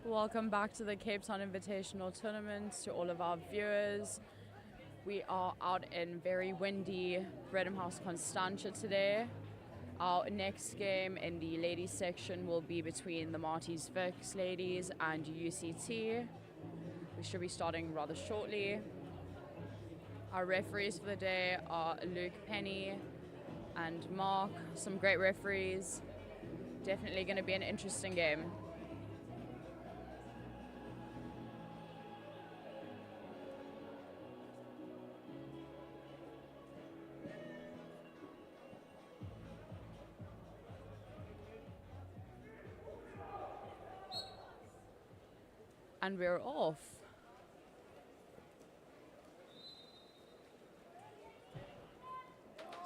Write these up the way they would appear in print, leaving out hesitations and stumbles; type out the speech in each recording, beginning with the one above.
Welcome back to the Cape Town Invitational Tournament to all of our viewers. We are out in very windy Reddam House, Constantia today. Our next game in the ladies section will be between the Marty's Vix ladies and UCT. We should be starting rather shortly. Our referees for the day are Luke Penny and Mark, some great referees. Definitely going to be an interesting game. And we're off.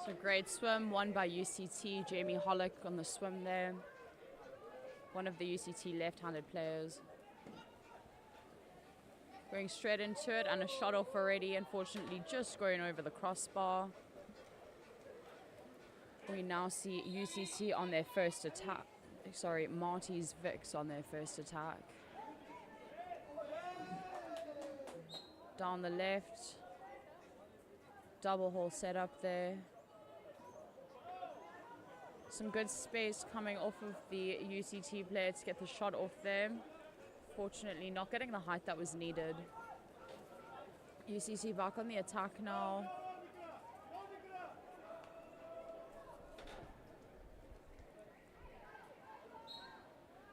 So great swim, won by UCT, Jamie Hollick on the swim there. One of the UCT left-handed players. Going straight into it and a shot off already, unfortunately just going over the crossbar. We now see UCT on their first attack. Sorry, Marty's Vix on their first attack. Down the left, double hole set up there. Some good space coming off of the UCT player to get the shot off there. Fortunately not getting the height that was needed. UCT back on the attack now.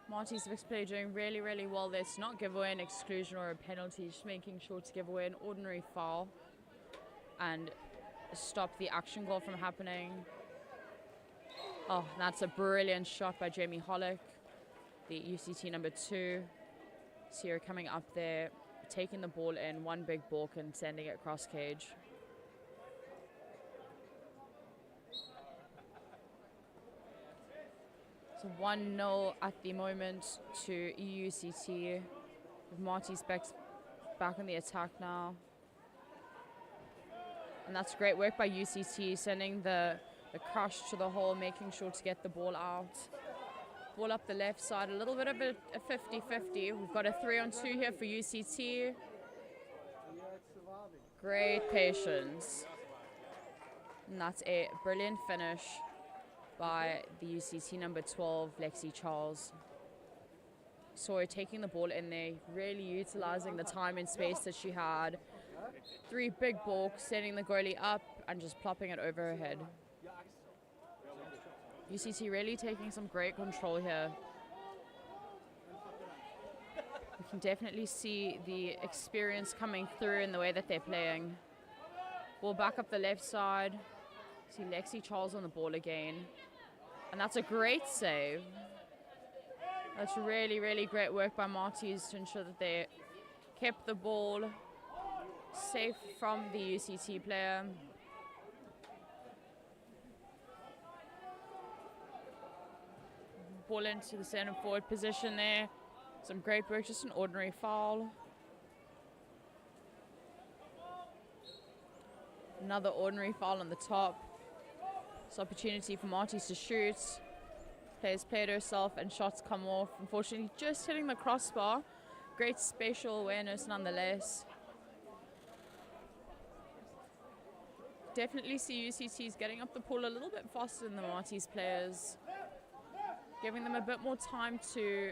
Marty's Vix player doing really, really well there to not give away an exclusion or a penalty, just making sure to give away an ordinary foul and stop the action goal from happening. Oh, that's a brilliant shot by Jamie Hollick, the UCT number 2. See her coming up there, taking the ball in, one big balk and sending it cross cage. So 1-0 at the moment to UCT, with Marty's Vix back on the attack now. And that's great work by UCT, sending the crush to the hole, making sure to get the ball out. Ball up the left side, a little bit of a 50-50. We've got a 3-on-2 here for UCT. Great patience. And that's a brilliant finish by the UCT number 12, Lexi Charles. So taking the ball in there, really utilizing the time and space that she had. 3 big balks, setting the goalie up and just plopping it over her head. UCT really taking some great control here. We can definitely see the experience coming through in the way that they're playing. Ball back up the left side. See Lexi Charles on the ball again. And that's a great save. That's really, really great work by Marty's to ensure that they kept the ball safe from the UCT player. Ball into the center forward position there. Some great work, just an ordinary foul. Another ordinary foul on the top. It's an opportunity for Marty's to shoot. Players played herself and shots come off. Unfortunately, just hitting the crossbar. Great spatial awareness nonetheless. Definitely see UCT's getting up the pool a little bit faster than the Marty's players, giving them a bit more time to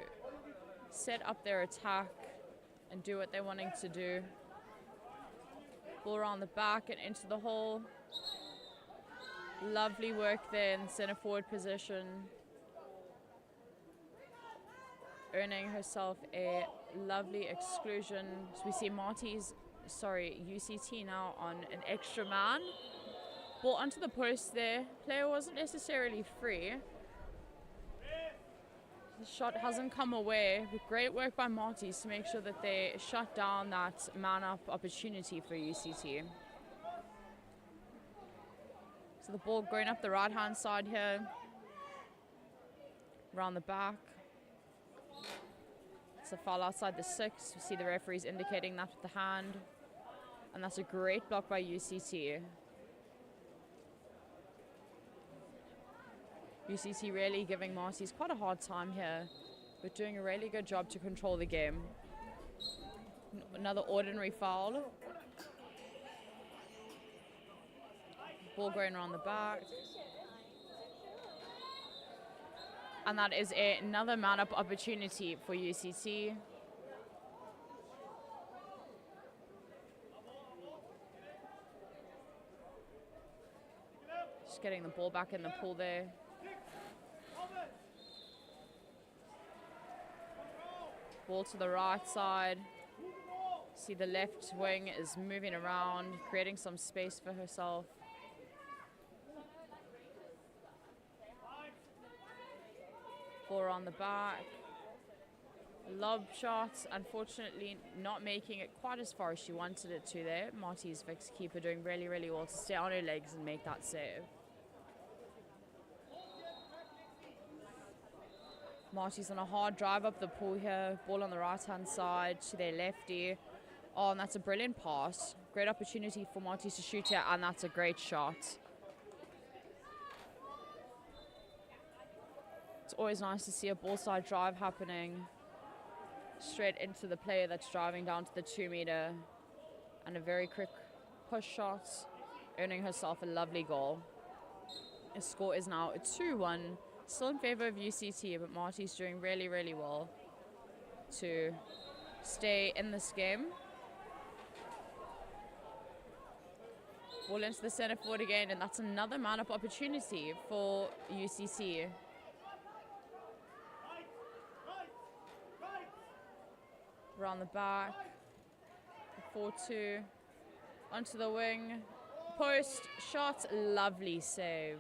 set up their attack and do what they're wanting to do. Ball around the back and into the hole. Lovely work there in center forward position. Earning herself a lovely exclusion. So we see UCT now on an extra man. Ball onto the post there. Player wasn't necessarily free. The shot hasn't come away. But great work by Marty's to make sure that they shut down that man-up opportunity for UCT. So the ball going up the right-hand side here. Around the back. It's a foul outside the 6. You see the referees indicating that with the hand. And that's a great block by UCT. UCT really giving Marty's quite a hard time here. but doing a really good job to control the game. Another ordinary foul. Ball going around the back. And that is another man-up opportunity for UCT. Just getting the ball back in the pool there. Ball to the right side. See the left wing is moving around, creating some space for herself. Ball on the back. Lob shot, unfortunately not making it quite as far as she wanted it to there. Marty's Vic's keeper doing really, really well to stay on her legs and make that save. Marty's on a hard drive up the pool here. Ball on the right-hand side to their lefty. Oh, and that's a brilliant pass. Great opportunity for Marty's to shoot here, and that's a great shot. It's always nice to see a ball side drive happening straight into the player that's driving down to the 2 meter, and a very quick push shot, earning herself a lovely goal. The score is now a 2-1, still in favor of UCT, but Marty's doing really, really well to stay in this game. Ball into the center forward again, and that's another man-up opportunity for UCT. Around the back, 4-2, onto the wing, post, shot, lovely save.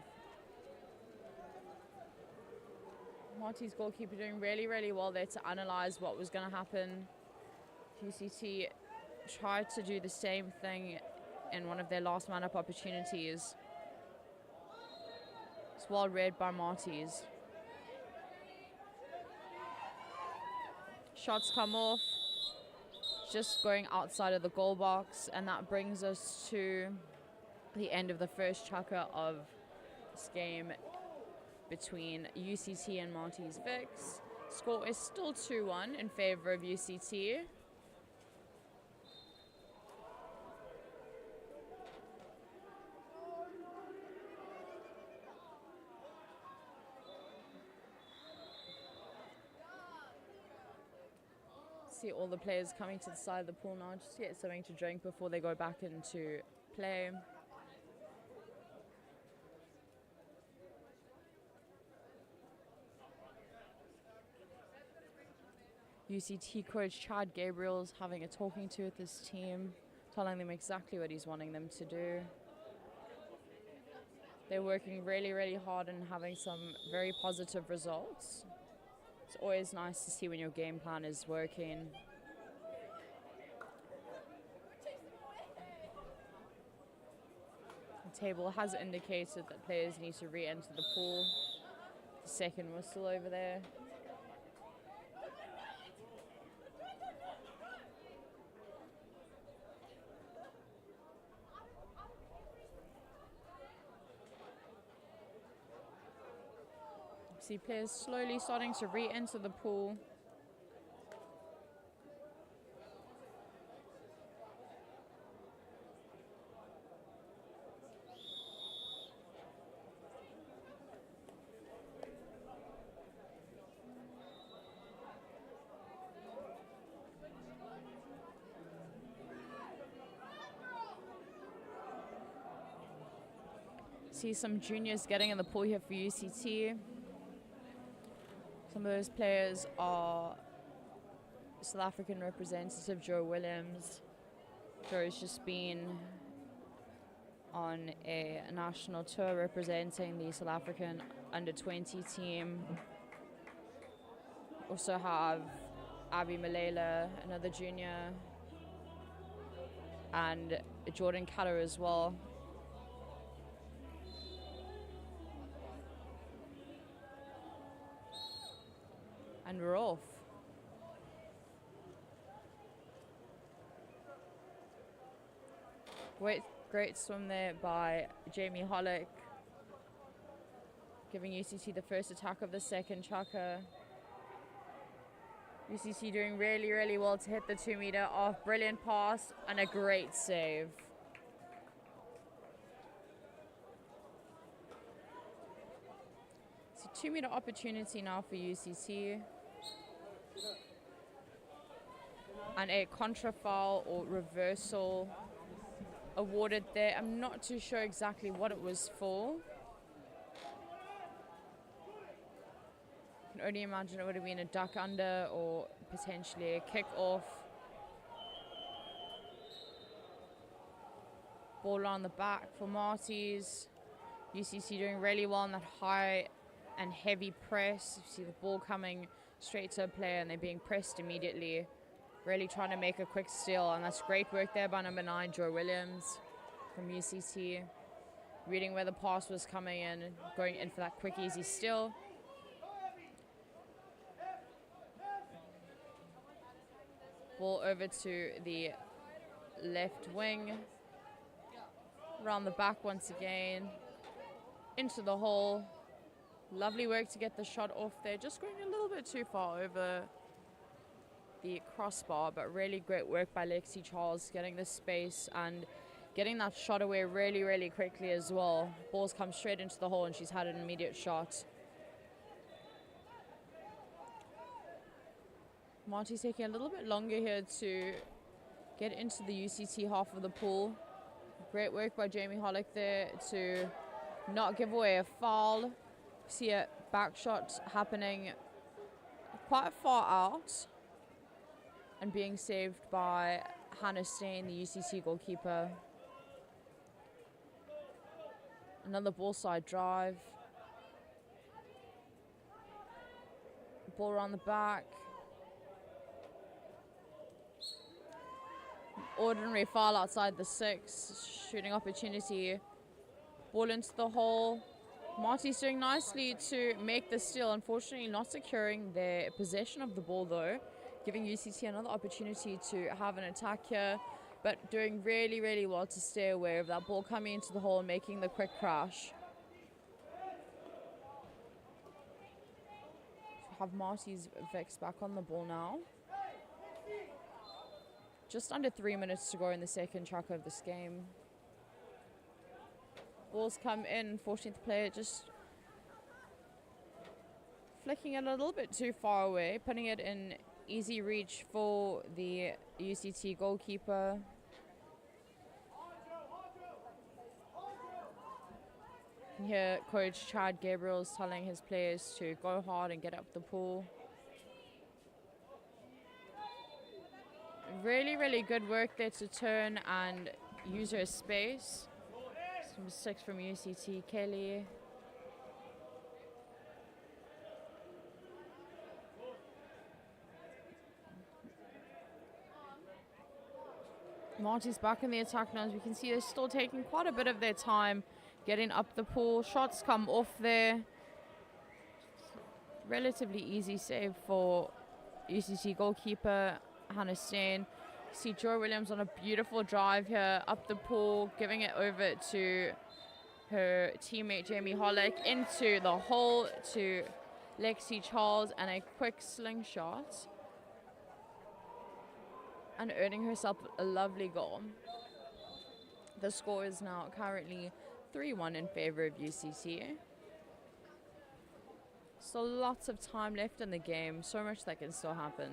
Marty's goalkeeper doing really, really well there to analyze what was going to happen. UCT tried to do the same thing in one of their last man-up opportunities. It's well read by Marty's. Shots come off, just going outside of the goal box, and that brings us to the end of the first chukka of this game between UCT and Marty's Vics. Score is still 2-1 in favor of UCT. See all the players coming to the side of the pool now just to get something to drink before they go back into play. UCT coach Chad Gabriel's having a talking to with this team, telling them exactly what he's wanting them to do. They're working really, really hard and having some very positive results. It's always nice to see when your game plan is working. The table has indicated that players need to re-enter the pool. The second whistle over there. See players slowly starting to re-enter the pool. See some juniors getting in the pool here for UCT. Some of those players are South African representative Joe Williams. Joe's just been on a national tour representing the South African under-20 team. Also have Abby Malela, another junior, and Jordan Keller as well. And we're off. Great swim there by Jamie Hollick, giving UCT the first attack of the second chukka. UCT doing really, really well to hit the 2 meter off. Brilliant pass and a great save. It's a 2 meter opportunity now for UCT. And a contra foul or reversal awarded there. I'm not too sure exactly what it was for. I can only imagine it would have been a duck under or potentially a kick off. Ball on the back for Marty's. UCT doing really well in that high and heavy press. You see the ball coming straight to a player and they're being pressed immediately. Really trying to make a quick steal, and that's great work there by number 9, Joe Williams from UCT. Reading where the pass was coming in and going in for that quick, easy steal. Ball over to the left wing. Around the back once again. Into the hole. Lovely work to get the shot off there. Just going a little bit too far over the crossbar, but really great work by Lexi Charles getting the space and getting that shot away really, really quickly as well. Ball's come straight into the hole and she's had an immediate shot. Marty's taking a little bit longer here to get into the UCT half of the pool. Great work by Jamie Hollick there to not give away a foul. See a back shot happening quite far out and being saved by Hannah Stain, the UCT goalkeeper. Another ball side drive. Ball around the back. Ordinary foul outside the 6. Shooting opportunity. Ball into the hole. Marty's doing nicely to make the steal. Unfortunately not securing their possession of the ball though. Giving UCT another opportunity to have an attack here. But doing really, really well to stay aware of that ball coming into the hole and making the quick crash. Have Marty's Vex back on the ball now. Just under 3 minutes to go in the second track of this game. Balls come in, 14th player just flicking it a little bit too far away, putting it in easy reach for the UCT goalkeeper. Here, coach Chad Gabriel is telling his players to go hard and get up the pool. Really, really good work there to turn and use her space. Number 6 from UCT, Kelly. Marty's back in the attack now. As we can see, they're still taking quite a bit of their time getting up the pool. Shots come off there. Relatively easy save for UCT goalkeeper Hannah Stain. See Joy Williams on a beautiful drive here up the pool, giving it over to her teammate Jamie Hollick into the hole to Lexi Charles, and a quick slingshot and earning herself a lovely goal. The score is now currently 3-1 in favor of UCT. So lots of time left in the game, so much that can still happen.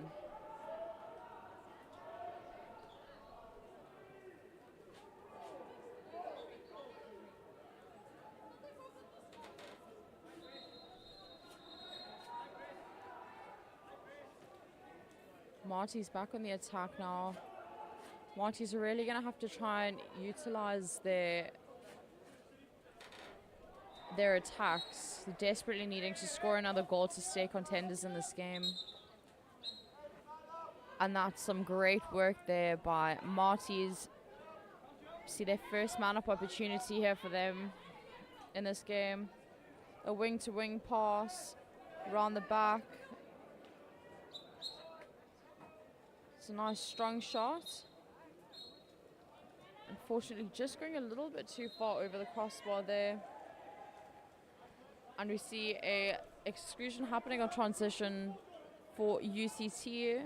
Marty's back on the attack now. Marty's really going to have to try and utilize their attacks. They're desperately needing to score another goal to stay contenders in this game. And that's some great work there by Marty's. See their first man-up opportunity here for them in this game. A wing-to-wing pass around the back. It's a nice strong shot. Unfortunately, just going a little bit too far over the crossbar there. And we see a exclusion happening on transition for UCT.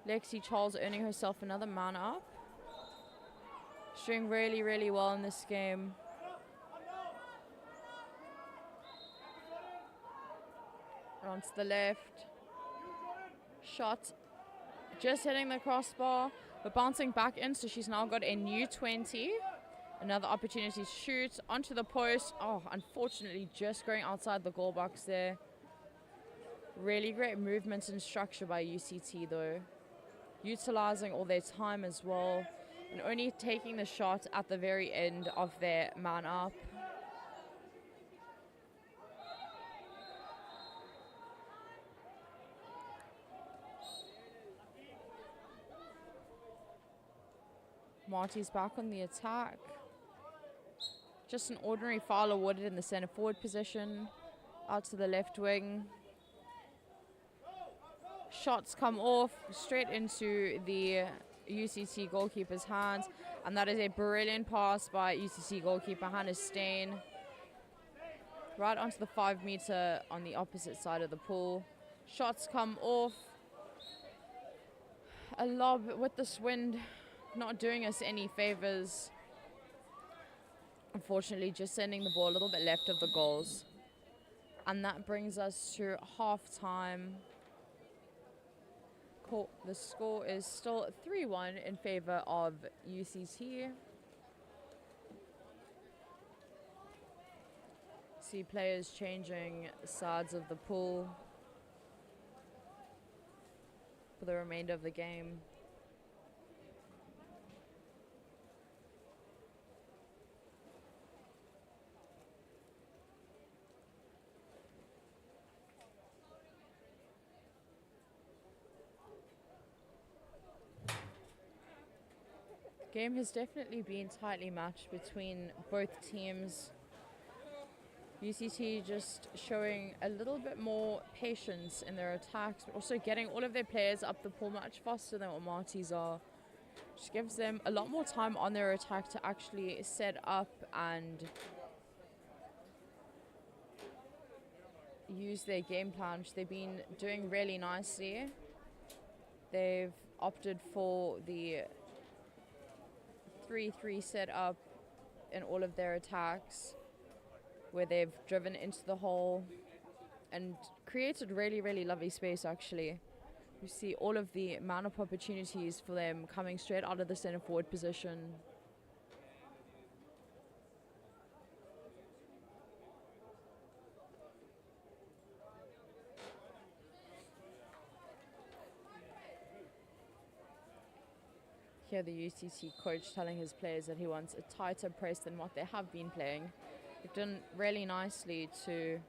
Lexi Charles earning herself another man up. She's doing really, really well in this game. Around to the left. Shot just hitting the crossbar, but bouncing back in, so she's now got a new 20. Another opportunity to shoot onto the post. Oh, unfortunately, just going outside the goal box there. Really great movement and structure by UCT, though. Utilizing all their time as well, and only taking the shot at the very end of their man up. Marty's back on the attack. Just an ordinary foul awarded in the center forward position. Out to the left wing. Shots come off straight into the UCT goalkeeper's hands. And that is a brilliant pass by UCT goalkeeper Hannah Stain. Right onto the 5 meter on the opposite side of the pool. Shots come off. A lob with this wind not doing us any favors. Unfortunately, just sending the ball a little bit left of the goals. And that brings us to half-time. The score is still 3-1 in favor of UCT. See players changing sides of the pool for the remainder of the game. Game has definitely been tightly matched between both teams. UCT just showing a little bit more patience in their attacks, but also getting all of their players up the pool much faster than what Marty's are. Which gives them a lot more time on their attack to actually set up and use their game plan, which they've been doing really nicely. They've opted for the 3-3 setup in all of their attacks, where they've driven into the hole and created really, really lovely space, actually. You see all of the man-up opportunities for them coming straight out of the center forward position. Here the UCT coach telling his players that he wants a tighter press than what they have been playing. They've done really nicely to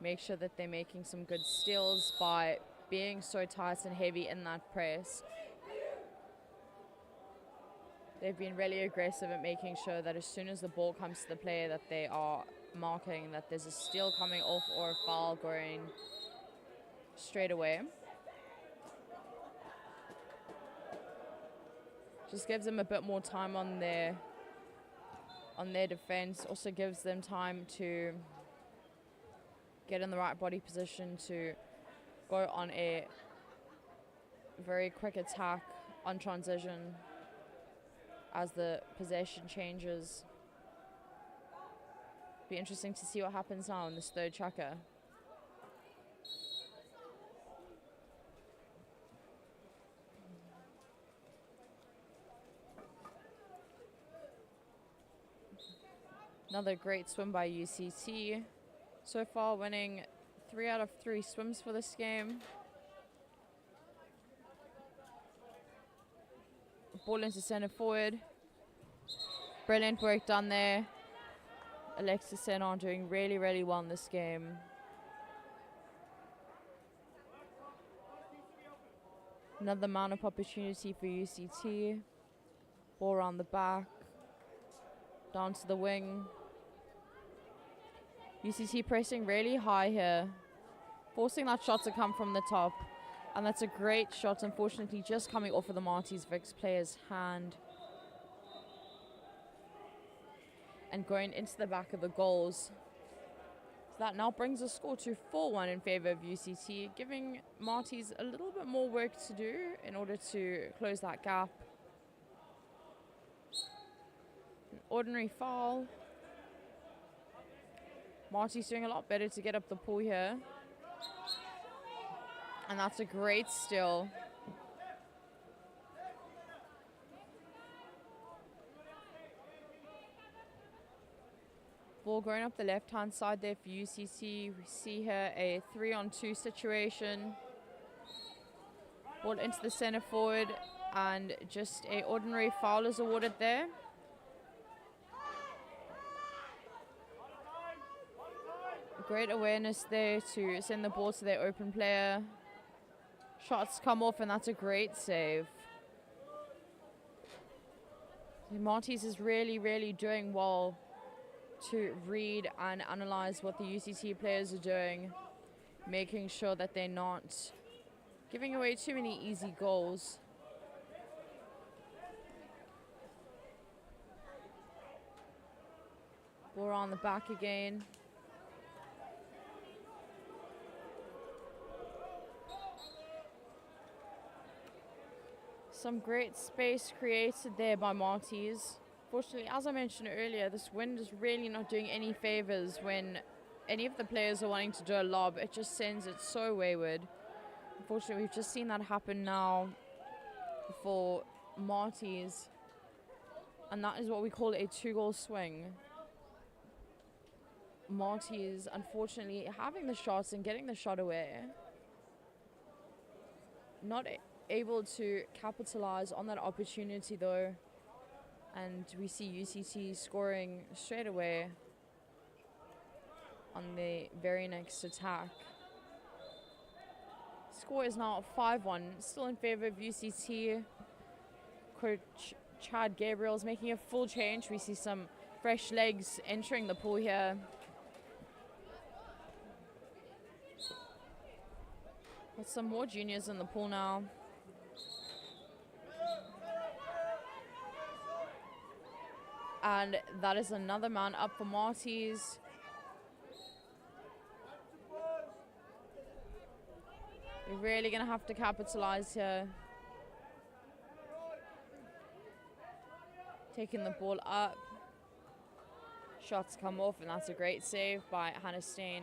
make sure that they're making some good steals by being so tight and heavy in that press. They've been really aggressive at making sure that as soon as the ball comes to the player that they are marking, that there's a steal coming off or a foul going straight away. Just gives them a bit more time on their defense. Also gives them time to get in the right body position to go on a very quick attack on transition as the possession changes. Be interesting to see what happens now in this third tracker. Another great swim by UCT. So far winning 3 out of 3 swims for this game. Ball into center forward. Brilliant work done there. Alexis Senon doing really, really well in this game. Another man-up opportunity for UCT. Ball around the back. Down to the wing. UCT pressing really high here. Forcing that shot to come from the top. And that's a great shot, unfortunately just coming off of the Marty's Vix player's hand. And going into the back of the goals. So that now brings the score to 4-1 in favor of UCT, giving Marty's a little bit more work to do in order to close that gap. An ordinary foul. Marty's doing a lot better to get up the pool here. And that's a great steal. Ball going up the left-hand side there for UCT. We see here a 3-on-2 situation. Ball into the center forward, and just a ordinary foul is awarded there. Great awareness there to send the ball to their open player. Shots come off, and that's a great save. Martys is really, really doing well to read and analyze what the UCT players are doing, making sure that they're not giving away too many easy goals. Ball on the back again. Some great space created there by Martys. Fortunately, as I mentioned earlier, this wind is really not doing any favors when any of the players are wanting to do a lob. It just sends it so wayward. Unfortunately, we've just seen that happen now for Martys. And that is what we call a 2-goal swing. Martys, unfortunately, having the shots and getting the shot away. Not able to capitalize on that opportunity, though. And we see UCT scoring straight away on the very next attack. Score is now 5-1, still in favor of UCT. Coach Chad Gabriel is making a full change. We see some fresh legs entering the pool here. With some more juniors in the pool now. And that is another man up for Martys. We're really going to have to capitalize here. Taking the ball up. Shots come off, and that's a great save by Hannah Steen.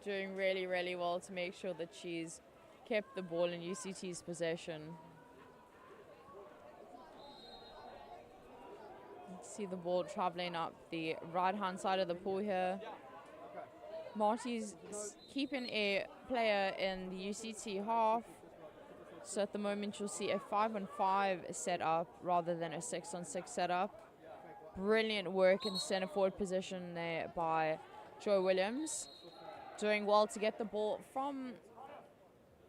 Doing really, really well to make sure that she's kept the ball in UCT's possession. See the ball traveling up the right-hand side of the pool here. Marty's keeping a player in the UCT half. So at the moment you'll see a 5-on-5 setup rather than a 6-on-6 setup. Brilliant work in the center forward position there by Joy Williams. Doing well to get the ball from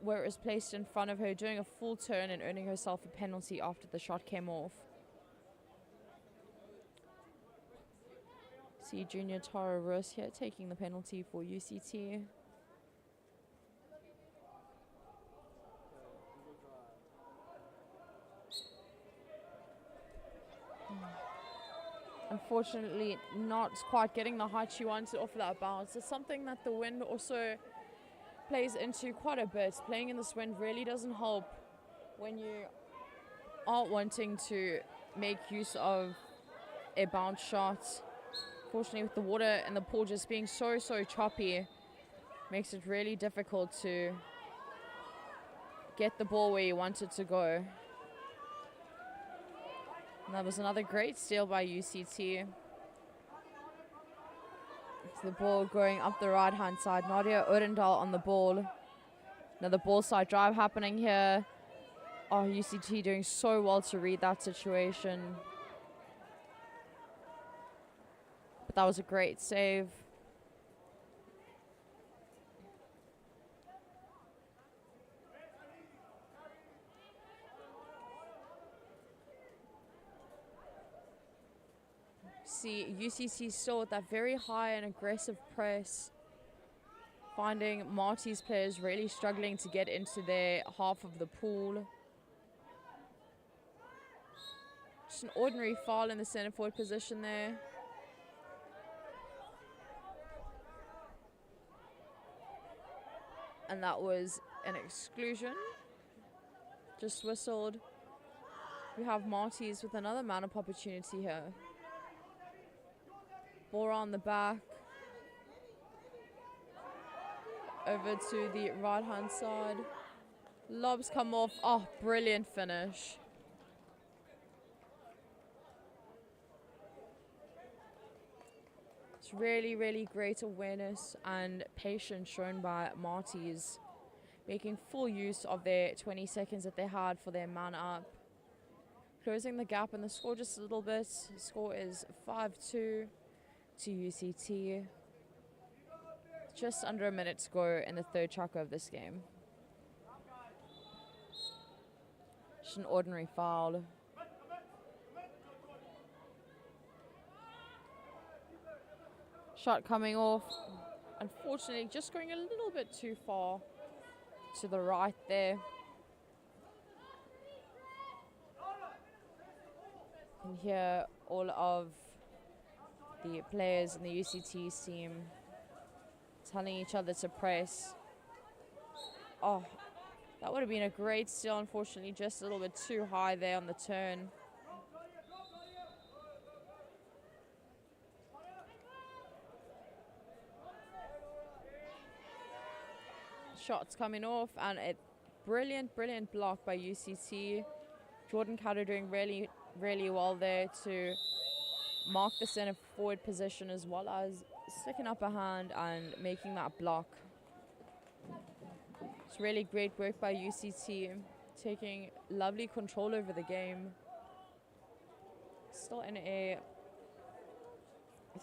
where it was placed in front of her, doing a full turn and earning herself a penalty after the shot came off. See junior Tara Rose here taking the penalty for UCT. Unfortunately, not quite getting the height she wanted off of that bounce. It's something that the wind also plays into quite a bit. Playing in this wind really doesn't help when you are wanting to make use of a bounce shot. Fortunately, with the water and the pool just being so choppy, makes it really difficult to get the ball where you want it to go. And that was another great steal by UCT. It's the ball going up the right-hand side. Nadia Odendahl on the ball. Another ball side drive happening here. Oh, UCT doing so well to read that situation. But that was a great save. See UCT still with that very high and aggressive press, finding Marty's players really struggling to get into their half of the pool. Just an ordinary foul in the center forward position there. And that was an exclusion. Just whistled. We have Marty's with another man-up opportunity here. Ball on the back. Over to the right-hand side. Lobs come off. Oh, brilliant finish. It's really, really great awareness and patience shown by Marty's, making full use of their 20 seconds that they had for their man-up. Closing the gap in the score just a little bit. The score is 5-2 to UCT. Just under a minute to go in the third track of this game. Just an ordinary foul. Shot coming off. Unfortunately, just going a little bit too far to the right there. And here, all of the players in the UCT team telling each other to press. Oh, that would have been a great steal. Unfortunately, just a little bit too high there on the turn. Shots coming off, and a brilliant block by UCT. Jordan Catter doing really, really well there to mark the center forward position, as well as sticking up a hand and making that block. It's really great work by UCT, taking lovely control over the game. Still in a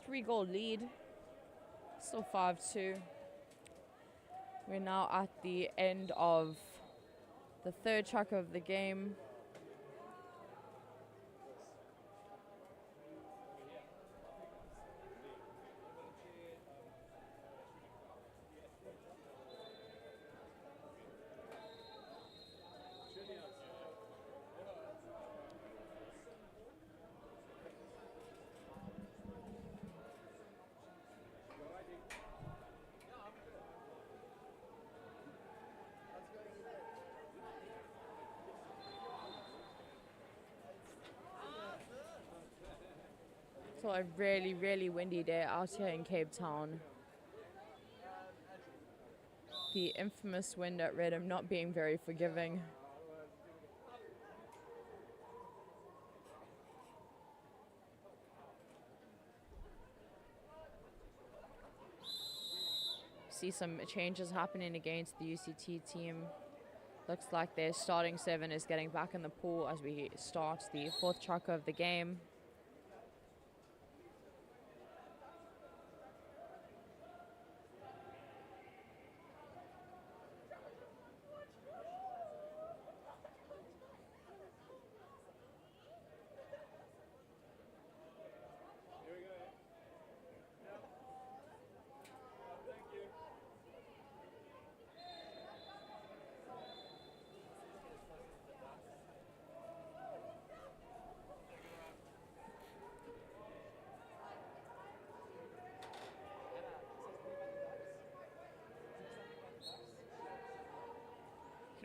3-goal lead. Still 5-2. We're now at the end of the third track of the game. So a really, really windy day out here in Cape Town. The infamous wind at Reddam not being very forgiving. See some changes happening against the UCT team. Looks like their starting 7 is getting back in the pool as we start the fourth track of the game.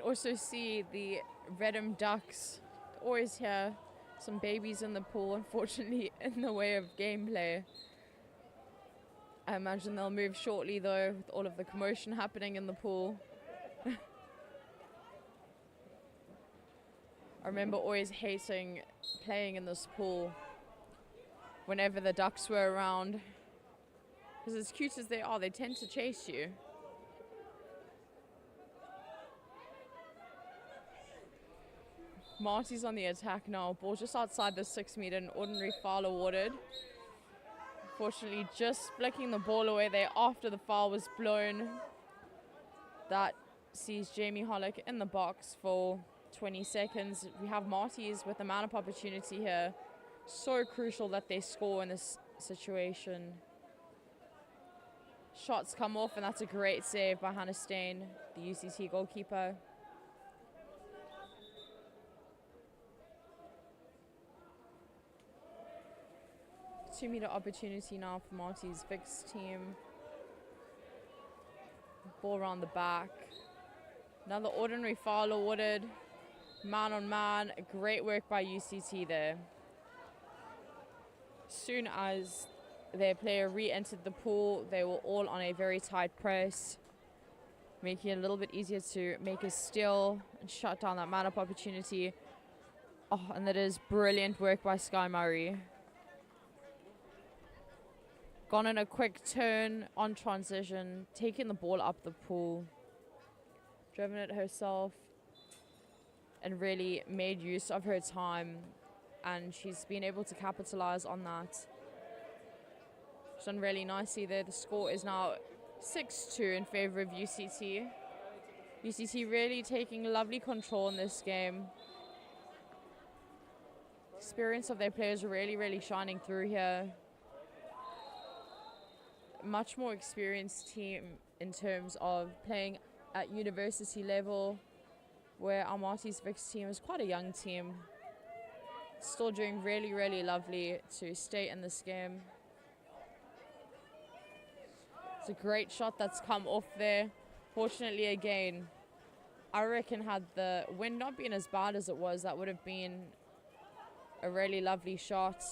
Also see the Reddam ducks always here. Some babies in the pool, unfortunately, in the way of gameplay. I imagine they'll move shortly though, with all of the commotion happening in the pool. I remember always hating playing in this pool whenever the ducks were around, because as cute as they are, they tend to chase you. Marty's on the attack now. Ball just outside the 6 meter, an ordinary foul awarded. Fortunately, just flicking the ball away there after the foul was blown. That sees Jamie Hollick in the box for 20 seconds. We have Marty's with a man-up opportunity here. So crucial that they score in this situation. Shots come off, and that's a great save by Hannah Stain, the UCT goalkeeper. Two-meter opportunity now for Marty's Vic's team. Ball around the back. Another ordinary foul awarded. Man on man. Great work by UCT there. Soon as their player re-entered the pool, they were all on a very tight press, making it a little bit easier to make a steal and shut down that man-up opportunity. Oh, and that is brilliant work by Sky Murray. Gone in a quick turn on transition, taking the ball up the pool, driven it herself, and really made use of her time. And she's been able to capitalize on that. She's done really nicely there. The score is now 6-2 in favor of UCT. UCT really taking lovely control in this game. Experience of their players really, really shining through here. Much more experienced team in terms of playing at university level, where our Marty's Vix team is quite a young team. Still doing really, really lovely to stay in this game. It's a great shot that's come off there. Fortunately, again, I reckon had the wind not been as bad as it was, that would have been a really lovely shot.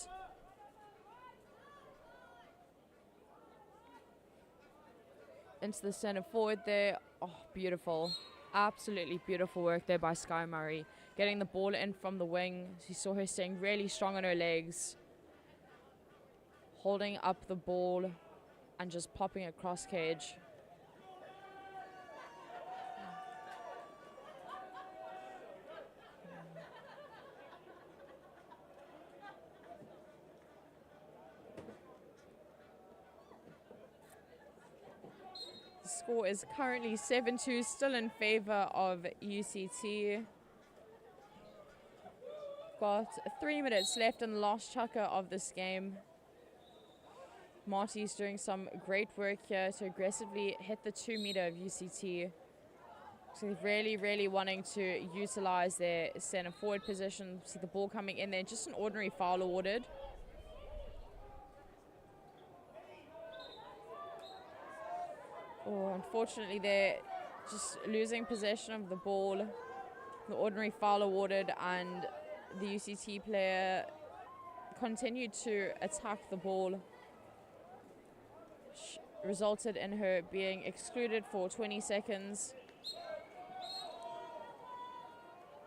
Into the center forward there. Oh, beautiful. Absolutely beautiful work there by Sky Murray. Getting the ball in from the wing. You saw her staying really strong on her legs. Holding up the ball and just popping it cross cage. The score is currently 7-2, still in favor of UCT. Got 3 minutes left in the last chukker of this game. Marty's doing some great work here to aggressively hit the 2 meter of UCT. So really, really wanting to utilize their center forward position. See the ball coming in there, just an ordinary foul awarded. Oh, unfortunately they're just losing possession of the ball. The ordinary foul awarded, and the UCT player continued to attack the ball. Resulted in her being excluded for 20 seconds.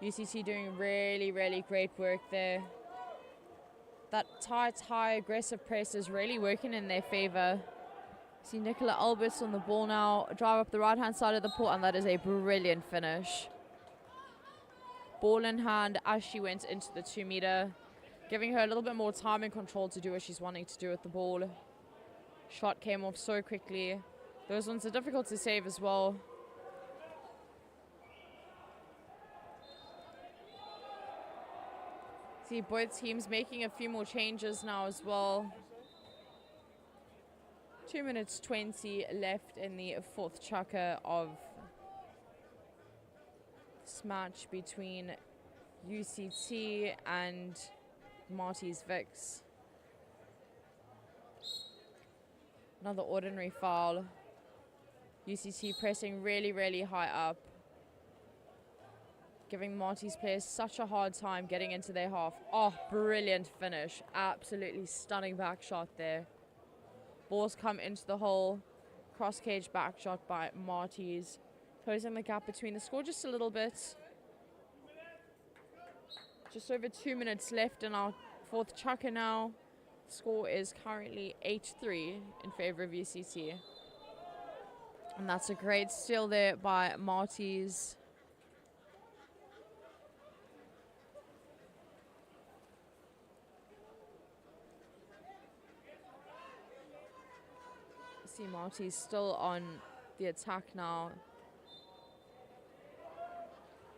UCT doing really, really great work there. That tight, high, aggressive press is really working in their favor. See Nicola Alberts on the ball now. Drive up the right-hand side of the court, and that is a brilliant finish. Ball in hand as she went into the 2 meter, giving her a little bit more time and control to do what she's wanting to do with the ball. Shot came off so quickly. Those ones are difficult to save as well. See both teams making a few more changes now as well. 2 minutes 20 left in the fourth chukker of this match between UCT and Marty's Vix. Another ordinary foul. UCT pressing really, really high up, giving Marty's players such a hard time getting into their half. Oh, brilliant finish. Absolutely stunning back shot there. Balls come into the hole. Cross cage back shot by Marty's, closing the gap between the score just a little bit. Just over 2 minutes left in our fourth chukker now. Score is currently 8-3 in favor of UCT. And that's a great steal there by Marty's. See Marty's still on the attack now.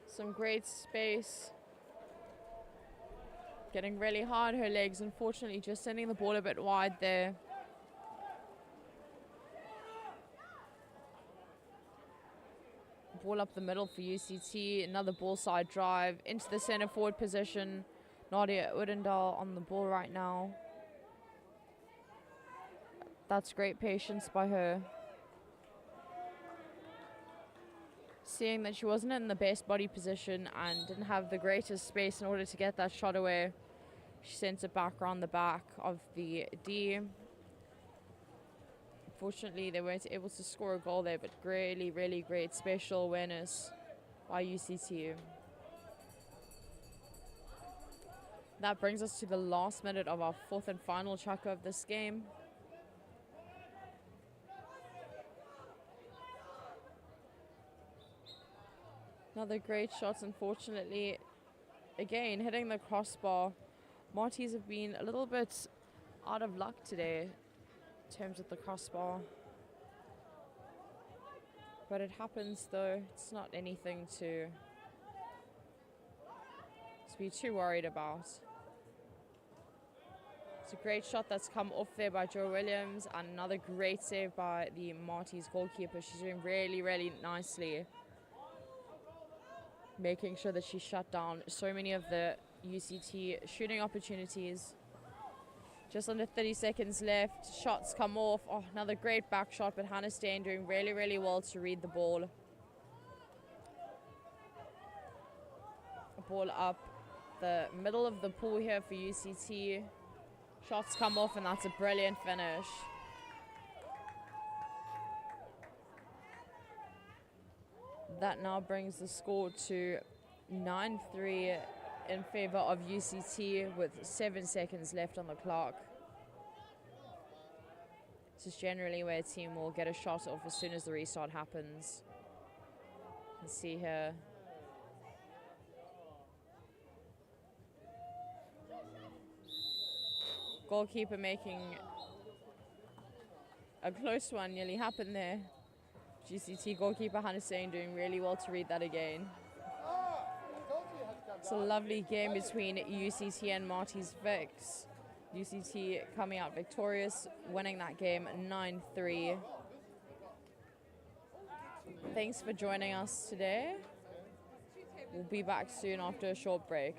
Some great space. Getting really hard her legs, unfortunately just sending the ball a bit wide there. Ball up the middle for UCT. Another ball side drive into the center forward position. Nadia Udendal on the ball right now. That's great patience by her. seeing that she wasn't in the best body position and didn't have the greatest space in order to get that shot away. She sent it back around the back of the D. Unfortunately, they weren't able to score a goal there, but really, really great spatial awareness by UCT. That brings us to the last minute of our fourth and final chukka of this game. Another great shot, unfortunately. Again, hitting the crossbar. Marties have been a little bit out of luck today in terms of the crossbar. But it happens though. It's not anything to be too worried about. It's a great shot that's come off there by Jo Williams, and another great save by the Marties goalkeeper. She's doing really, really nicely, making sure that she shut down so many of the UCT shooting opportunities. Just under 30 seconds left. Shots come off. Oh, another great back shot, but Hannah Stain doing really, really well to read the ball. A ball up the middle of the pool here for UCT. Shots come off, and that's a brilliant finish. That now brings the score to 9-3 in favor of UCT with 7 seconds left on the clock. This is generally where a team will get a shot off as soon as the restart happens. You can see here. Goalkeeper making a close one nearly happened there. UCT goalkeeper Hannah Stain doing really well to read that again. It's a lovely game between UCT and Marties Vix. UCT coming out victorious, winning that game 9-3. Thanks for joining us today. We'll be back soon after a short break.